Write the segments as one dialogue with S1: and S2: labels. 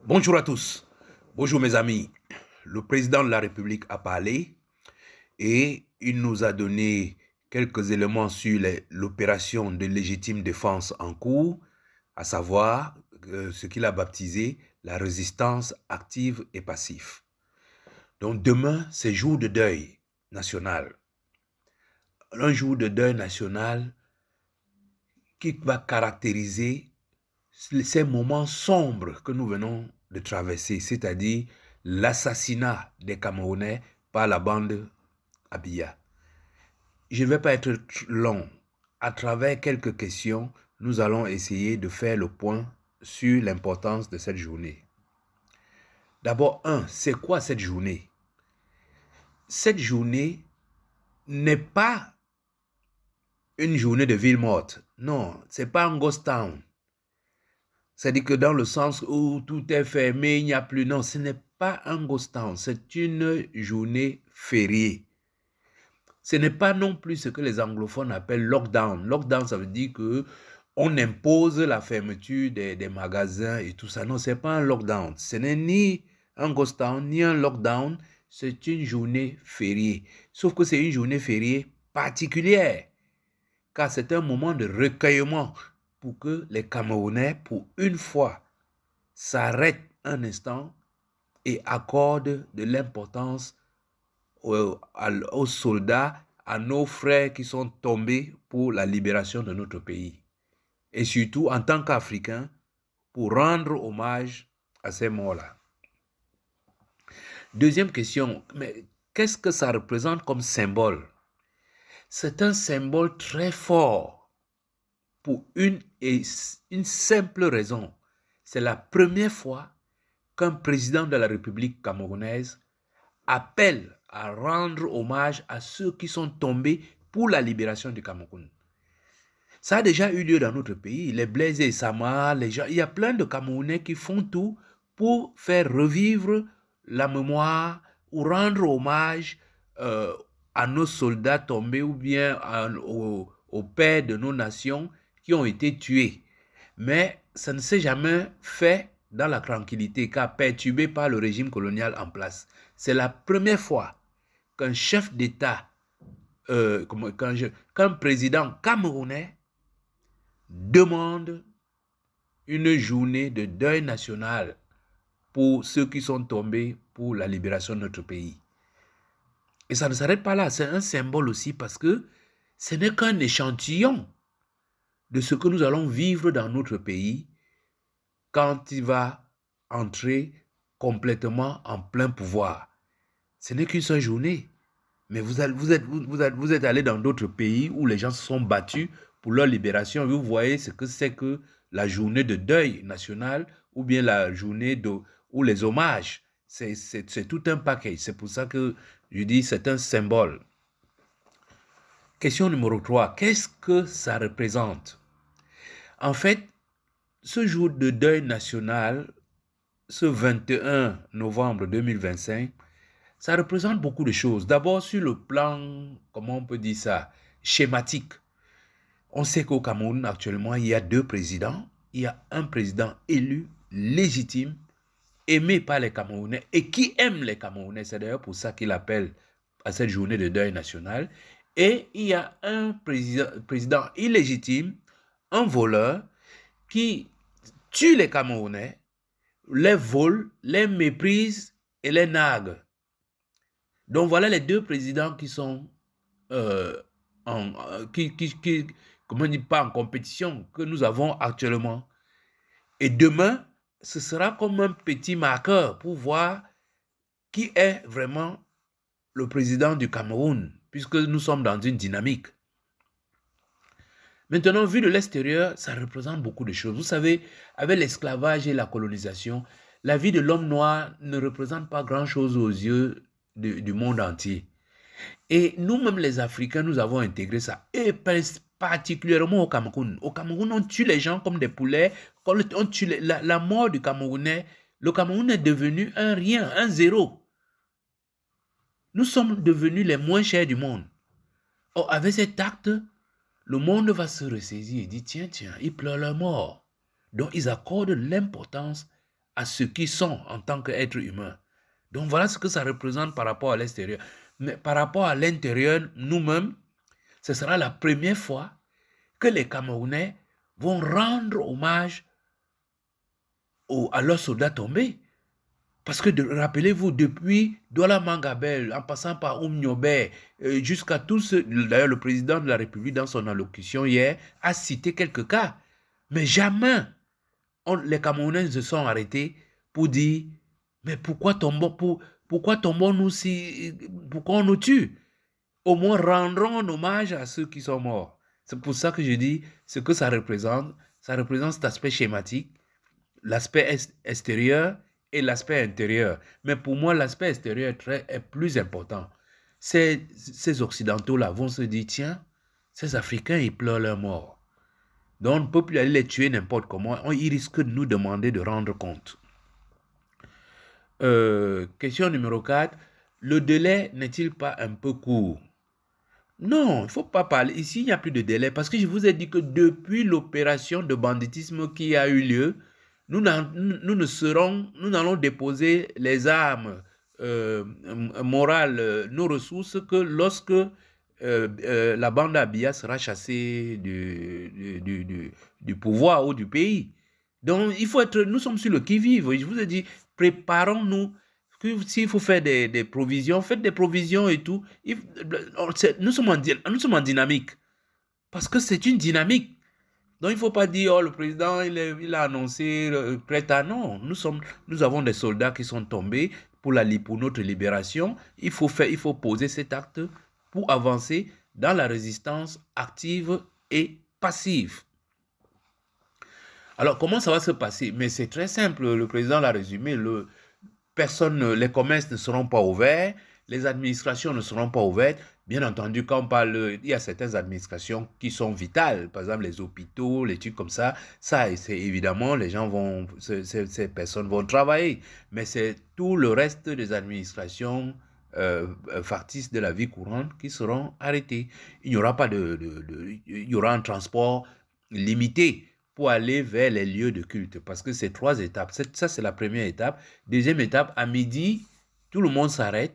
S1: Bonjour à tous. Bonjour mes amis. Le président de la République a parlé et il nous a donné quelques éléments sur l'opération de légitime défense en cours, à savoir ce qu'il a baptisé la résistance active et passive. Donc demain, c'est jour de deuil national. Un jour de deuil national qui va caractériser ces moments sombres que nous venons de traverser, c'est-à-dire l'assassinat des Camerounais par la bande Abia. Je ne vais pas être long. À travers quelques questions, nous allons essayer de faire le point sur l'importance de cette journée. D'abord, c'est quoi cette journée? Cette journée n'est pas une journée de ville morte. Non, ce n'est pas un ghost town. C'est-à-dire que dans le sens où tout est fermé, il n'y a plus. Non, ce n'est pas un ghost town, c'est une journée fériée. Ce n'est pas non plus ce que les anglophones appellent lockdown. Lockdown, ça veut dire qu'on impose la fermeture des magasins et tout ça. Non, ce n'est pas un lockdown. Ce n'est ni un ghost town, ni un lockdown. C'est une journée fériée. Sauf que c'est une journée fériée particulière, car c'est un moment de recueillement pour que les Camerounais, pour une fois, s'arrêtent un instant et accordent de l'importance aux soldats, à nos frères qui sont tombés pour la libération de notre pays. Et surtout, en tant qu'Africains, pour rendre hommage à ces morts-là. Deuxième question, mais qu'est-ce que ça représente comme symbole? C'est un symbole très fort pour une simple raison. C'est la première fois qu'un président de la République camerounaise appelle à rendre hommage à ceux qui sont tombés pour la libération du Cameroun. Ça a déjà eu lieu dans notre pays. Les Blaise et Sama, les gens, il y a plein de Camerounais qui font tout pour faire revivre la mémoire ou rendre hommage à nos soldats tombés ou bien aux pères de nos nations qui ont été tués. Mais ça ne s'est jamais fait dans la tranquillité, car perturbé par le régime colonial en place. C'est la première fois qu'un chef d'État, qu'un président camerounais demande une journée de deuil national pour ceux qui sont tombés pour la libération de notre pays. Et ça ne s'arrête pas là, c'est un symbole aussi parce que ce n'est qu'un échantillon de ce que nous allons vivre dans notre pays quand il va entrer complètement en plein pouvoir. Ce n'est qu'une seule journée. Mais vous êtes allé dans d'autres pays où les gens se sont battus pour leur libération. Vous voyez ce que c'est que la journée de deuil national ou bien la journée ou les hommages. C'est tout un paquet. C'est pour ça que je dis c'est un symbole. Question numéro 3. Qu'est-ce que ça représente? En fait, ce jour de deuil national, ce 21 novembre 2025, ça représente beaucoup de choses. D'abord, sur le plan, comment on peut dire ça, schématique. On sait qu'au Cameroun, actuellement, il y a deux présidents. Il y a un président élu, légitime, aimé par les Camerounais et qui aime les Camerounais. C'est d'ailleurs pour ça qu'il appelle à cette journée de deuil national. Et il y a un président illégitime, un voleur, qui tue les Camerounais, les vole, les méprise et les nargue. Donc voilà les deux présidents qui sont comment dire, pas en compétition, que nous avons actuellement. Et demain, ce sera comme un petit marqueur pour voir qui est vraiment le président du Cameroun, puisque nous sommes dans une dynamique. Maintenant, vu de l'extérieur, ça représente beaucoup de choses. Vous savez, avec l'esclavage et la colonisation, la vie de l'homme noir ne représente pas grand-chose aux yeux du monde entier. Et nous-mêmes, les Africains, nous avons intégré ça. Et particulièrement au Cameroun. Au Cameroun, on tue les gens comme des poulets. On tue la mort du Camerounais. Le Cameroun est devenu un rien, un zéro. Nous sommes devenus les moins chers du monde. Or, avec cet acte, le monde va se ressaisir et dire, tiens, ils pleurent leur mort. Donc, ils accordent l'importance à ce qu'ils sont en tant qu'êtres humains. Donc voilà ce que ça représente par rapport à l'extérieur. Mais par rapport à l'intérieur, nous-mêmes, ce sera la première fois que les Camerounais vont rendre hommage à leurs soldats tombés. Parce que rappelez-vous, depuis Douala Mangabel, en passant par Oumniobé, jusqu'à tous ceux, d'ailleurs le président de la République dans son allocution hier a cité quelques cas, mais jamais les Camerounais se sont arrêtés pour dire, mais pourquoi tombons-nous si, pourquoi on nous tue? Au moins rendrons hommage à ceux qui sont morts. C'est pour ça que je dis ce que ça représente cet aspect schématique, l'aspect extérieur et l'aspect intérieur. Mais pour moi, l'aspect extérieur est plus important. Ces Occidentaux-là vont se dire, tiens, ces Africains, ils pleurent leur mort. Donc, on ne peut plus aller les tuer n'importe comment. Ils risquent de nous demander de rendre compte. Question numéro 4. Le délai n'est-il pas un peu court? Non, il ne faut pas parler. Ici, il n'y a plus de délai parce que je vous ai dit que depuis l'opération de banditisme qui a eu lieu, nous n'allons déposer les armes morales, nos ressources, que lorsque la bande Abia sera chassée du pouvoir ou du pays. Donc, nous sommes sur le qui-vive. Je vous ai dit, préparons-nous. S'il faut faire des provisions, faites des provisions et tout. Nous sommes en dynamique. Parce que c'est une dynamique. Donc, il ne faut pas dire, oh, le président, il a annoncé prêt à... Non, nous avons des soldats qui sont tombés pour notre libération. Il faut poser cet acte pour avancer dans la résistance active et passive. Alors, comment ça va se passer? Mais c'est très simple, le président l'a résumé, les commerces ne seront pas ouverts, les administrations ne seront pas ouvertes. Bien entendu, quand on parle, il y a certaines administrations qui sont vitales, par exemple les hôpitaux, les trucs comme ça. Ça, c'est évidemment, ces personnes vont travailler. Mais c'est tout le reste des administrations factices de la vie courante qui seront arrêtées. Il n'y aura pas il y aura un transport limité pour aller vers les lieux de culte, parce que c'est 3 étapes. Ça, c'est la première étape. Deuxième étape, à midi, tout le monde s'arrête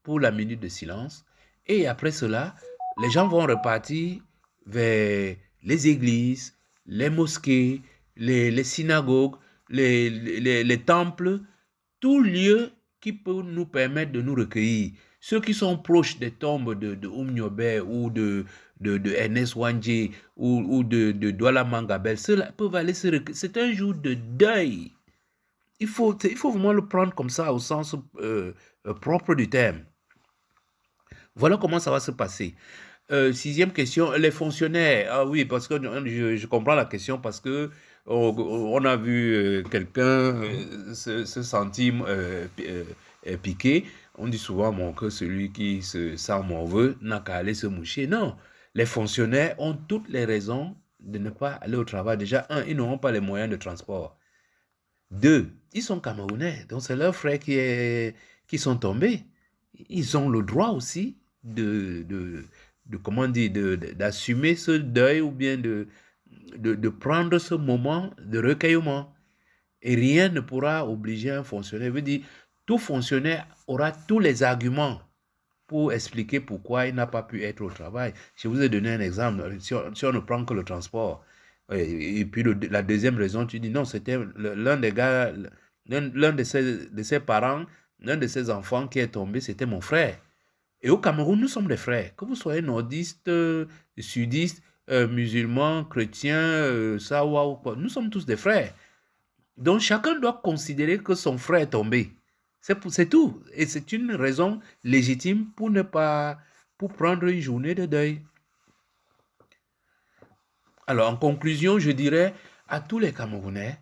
S1: pour la minute de silence. Et après cela, les gens vont repartir vers les églises, les mosquées, les synagogues, les temples, tout lieu qui peut nous permettre de nous recueillir. Ceux qui sont proches des tombes de Oumniobé ou de Ernest Wandje ou de Douala Mangabel, ceux-là peuvent aller se recueillir. C'est un jour de deuil. Il faut vraiment le prendre comme ça, au sens propre du terme. Voilà comment ça va se passer. 6e question, les fonctionnaires. Ah oui, parce que je comprends la question parce que on a vu quelqu'un se sentir piqué. On dit souvent que celui qui se sent morveux n'a qu'à aller se moucher. Non, les fonctionnaires ont toutes les raisons de ne pas aller au travail. Déjà, 1, ils n'auront pas les moyens de transport. 2, ils sont Camerounais, donc c'est leurs frères qui sont tombés. Ils ont le droit aussi d'assumer ce deuil ou bien de prendre ce moment de recueillement. Et rien ne pourra obliger un fonctionnaire. Je veux dire, tout fonctionnaire aura tous les arguments pour expliquer pourquoi il n'a pas pu être au travail. Je vous ai donné un exemple. Si on ne prend que le transport, et puis la deuxième raison, tu dis non, c'était l'un des gars, l'un de ses parents, l'un de ses enfants qui est tombé, c'était mon frère. Et au Cameroun, nous sommes des frères. Que vous soyez nordistes, sudistes, musulmans, chrétiens, sawa ou quoi, nous sommes tous des frères. Donc chacun doit considérer que son frère est tombé. C'est tout. Et c'est une raison légitime pour prendre une journée de deuil. Alors, en conclusion, je dirais à tous les Camerounais,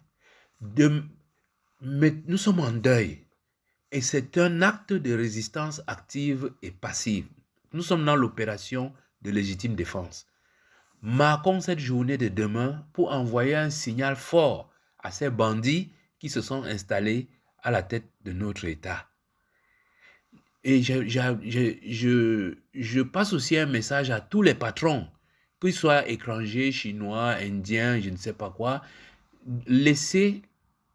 S1: nous sommes en deuil. Et c'est un acte de résistance active et passive. Nous sommes dans l'opération de légitime défense. Marquons cette journée de demain pour envoyer un signal fort à ces bandits qui se sont installés à la tête de notre État. Et je passe aussi un message à tous les patrons, qu'ils soient étrangers, chinois, indiens, je ne sais pas quoi. Laissez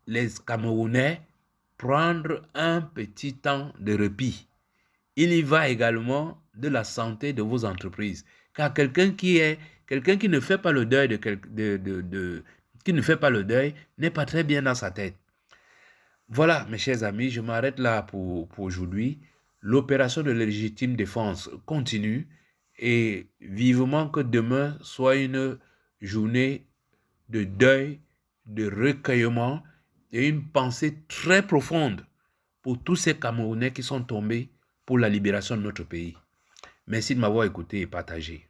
S1: les Camerounais prendre un petit temps de répit. Il y va également de la santé de vos entreprises. Car quelqu'un qui ne fait pas le deuil qui ne fait pas le deuil n'est pas très bien dans sa tête. Voilà, mes chers amis, je m'arrête là pour aujourd'hui. L'opération de légitime défense continue et vivement que demain soit une journée de deuil, de recueillement et une pensée très profonde pour tous ces Camerounais qui sont tombés pour la libération de notre pays. Merci de m'avoir écouté et partagé.